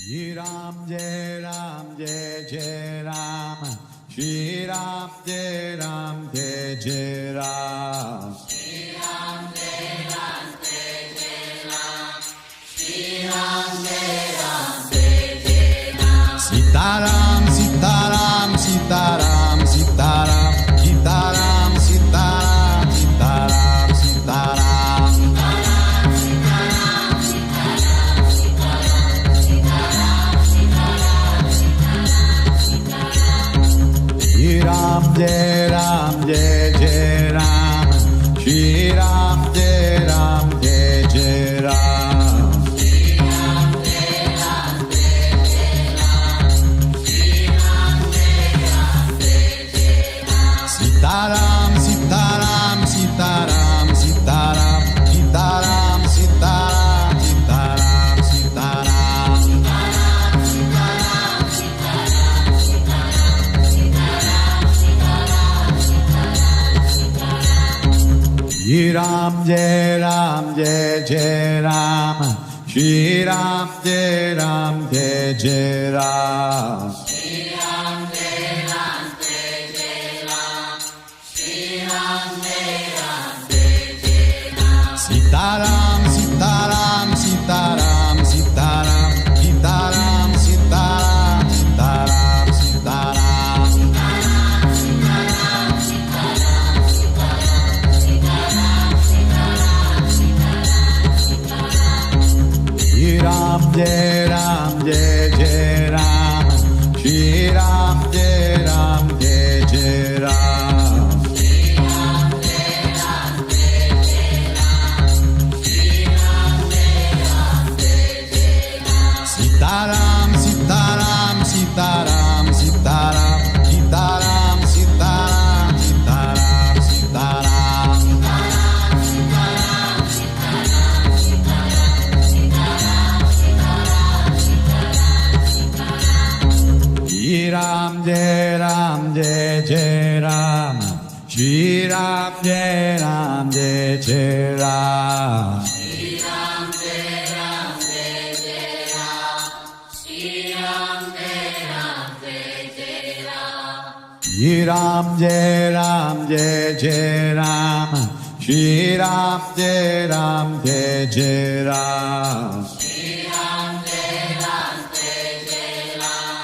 Shri Ram Jai Ram Jai Jai Ram Shri Ram Jai Ram Jai Jai Ram Shri Ram Jai Ram Jai Jai Ram Shri Ram Jai Ram Jai Jai Ram Sita Ram Sita Ram Sita Ram Sita Ram Sita Ram Sita Ram Sita Ram Sita Ram Shri Ram Jai Ram Jai Jai Ram Shri Ram Jai Ram Jai Jai Ram Shri Ram Jai Ram Jai Jai Ram Shri Ram Jai Ram Jai Jai Ram Sita Ram Sita Ram Sita Ram Sita Ram Sita Ram Sita Ram Sita Ram Sita Ram Shri Ram Jai Ram Jai Jai Ram Shri Ram Jai Ram Jai Jai Ram Shri Ram Jai Ram Jai Jai Ram Shri Ram Jai Ram Jai Jai Ram Sita Ram Sita Ram Sita Ram Sita Ram Sita Ram Sita Ram Sita Ram Sita Ram Shri Ram Jai Ram Jai Jai Ram Shri Ram Jai Ram Jai Jai Ram Shri Ram Jai Ram Jai Jai Ram Shri Ram Jai Ram Jai Jai Ram Sita Ram Sita Ram Sita Ram Sita Ram Sita Ram Sita Ram Sita Ram Sita Ram Shri Ram Jai Ram Jai Jai Ram Shri Ram Jai Ram Jai Jai Ram Shri Ram Jai Ram Jai Jai Ram Shri Ram Jai Ram Jai Jai Ram Shri Ram Jai Ram Jai Jai Ram Shri Ram Jai Ram Jai Jai Ram Shri Ram Jai Ram Jai Jai Ram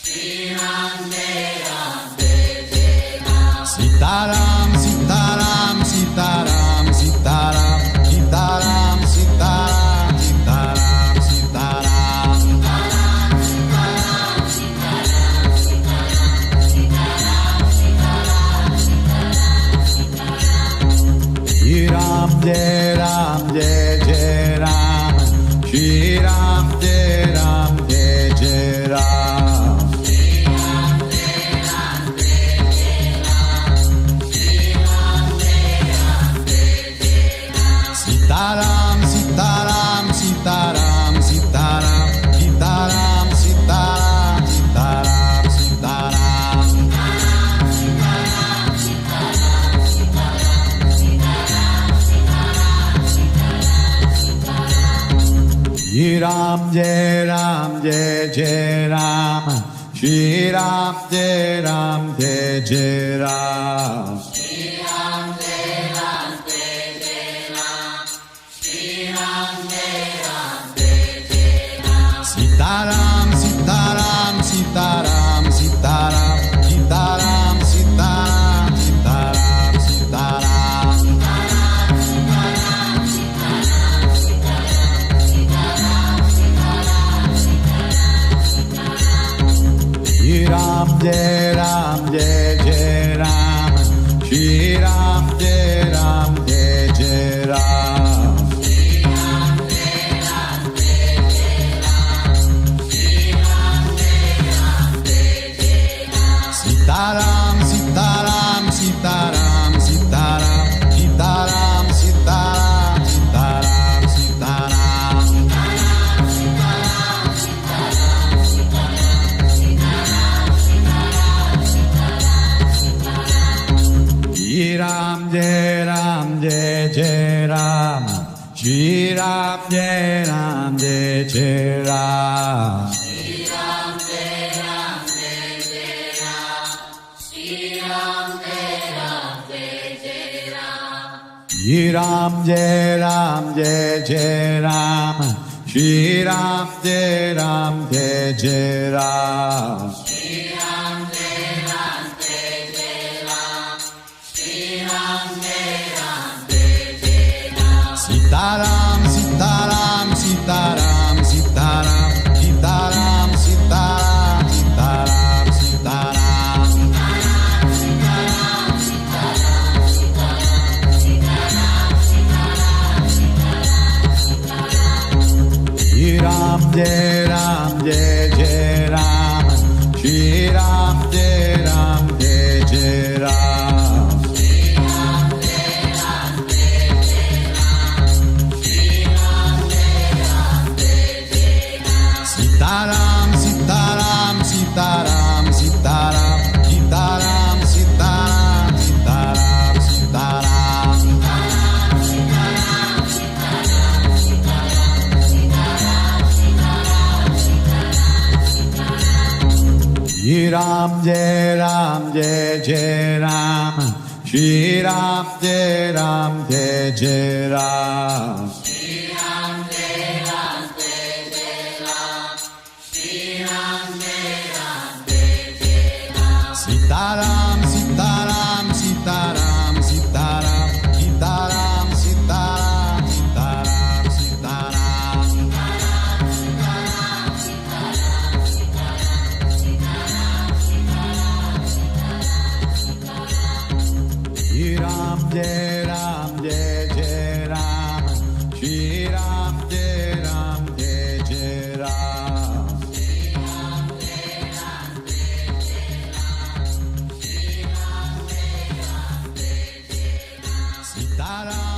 Shri Ram Jai Ram Jai Jai Ram Sita Ram Sita Ram Sita Ram Sita Ram Sita Ram Sita Ram Sita Ram Sita Ram Shri Ram Jai Ram Jai Jai Ram Shri Ram Jai Ram Jai Jai Ram Shri Ram Jai Ram Jai Jai Ram Shri Ram Jai Ram Jai Jai Ram Sita Ram Sita Ram Sita Ram Sita Ram Sita Ram Sita Ram Sita Ram Sita Ram Shri Ram Jai Ram Jai Jai Ram Shri Ram Jai Ram Jai Jai Ram Shri Ram Jai Ram Jai Jai Ram Shri Ram Jai Ram Jai Jai Ram Sita Ram Sita Ram Sita Ram Sita Ram Sita Ram Sita Ram Sita Ram Sita Ram Shri Ram Jai Ram Jai Jai Ram Jai Ram, Jai Jai Ram. Shri Ram, Jai Ram, Jai Jai Ram. Shri Ram, Jai Ram, Jai Jai Ram. Shri Ram, Jai Ram, Jai Jai Ram. Shri Ram, Jai Ram, Jai Jai Ram. Shri Ram, Jai Ram, Jai Jai Ram. Shri Ram, Jai Ram, Jai Jai Ram. Sitaram, Sitaram, Sitaram, Sitaram, Sitaram, Sitaram, Sitaram, Sitaram. Shri Ram, Jai Ram, Jai Jai Ram. Shri Ram, Jai Ram, Jai Jai Ram. Sitaram, Sitaram, Sitaram, Sitaram, Sitaram, Sitaram, Sitaram, Sitaram. Shri Ram, Jai Ram, Jai Jai Ram. Shri Ram, Jai Ram, Jai Jai Ram. Shri Ram, Jai Ram, Jai Jai Ram. Shri Ram, Jai Ram, Jai Jai Ram. Sitaram, Sitaram, Sitaram, Sitaram, Sitaram, Sitaram, Sitaram, Sitaram. Shri Ram, Jai Ram, Jai Jai Ram. Shri Ram, Jai Ram, Jai Jai Ram. Sitaram.